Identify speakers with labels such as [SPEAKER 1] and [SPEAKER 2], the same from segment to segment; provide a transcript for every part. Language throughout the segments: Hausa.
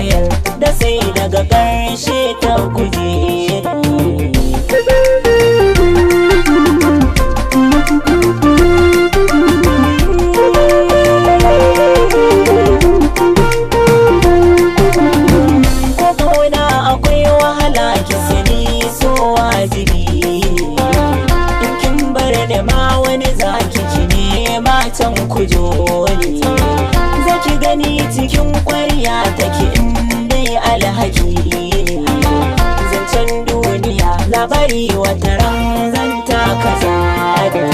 [SPEAKER 1] tayar da sai daga ƙarshe ta guje ni. Akwai wahala ki sani so wajibi in kin bar da ma wani zaki ki ne matan ku joni zaki gani cikin ƙwarya take in dai alhaki zancen duniya labari wata ran zan taka zaga.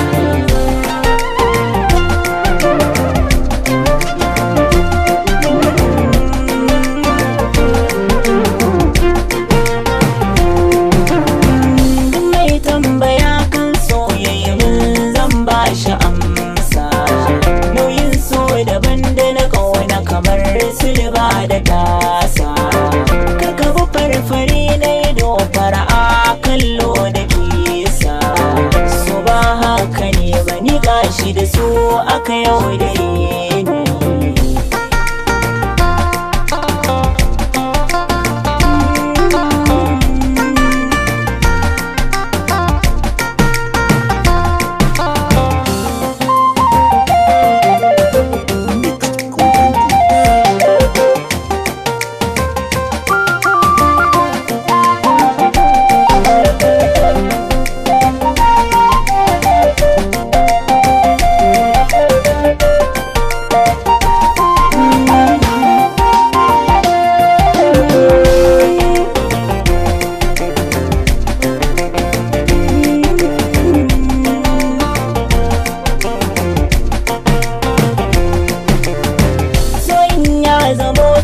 [SPEAKER 1] Silba da tasa kaka bu farfari na ido fara'a kallo da kisa su ba haka ne ba ni gashi da su aka yaudare ni.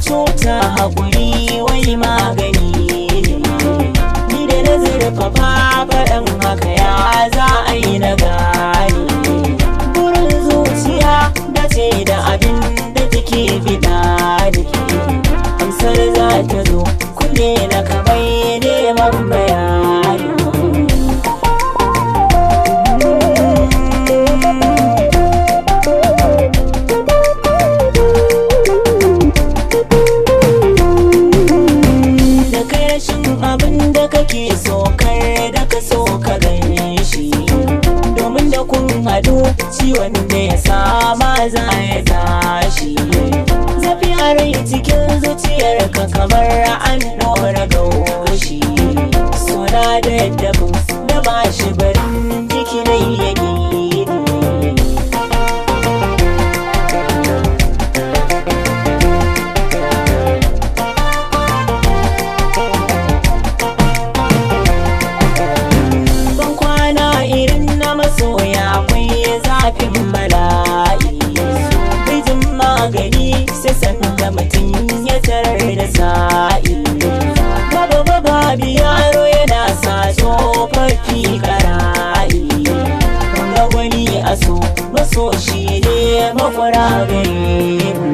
[SPEAKER 1] Cuta haƙuri wai magani ni da na zurfafa faɗan haka ya za a yi na gani burin zuciya da ce da abin da take fida da ke amsar za ta zo kunne na kamai neman bayani. Abin da kake so kar da ka so ka gane shi domin da kun hadu ciwon da ya sama za ya tashi zafi a rai cikin zuciyarka kamar an ɗora gaushi suna da yadda da ba shi barin jiki na yake. Masoya akwai zafin bala'i bijin magani sai sanda mutum ya tarar da sa'i babu yaro yana sa tsofaffi kara'i ga wani aso maso shi ne makwara gare mu.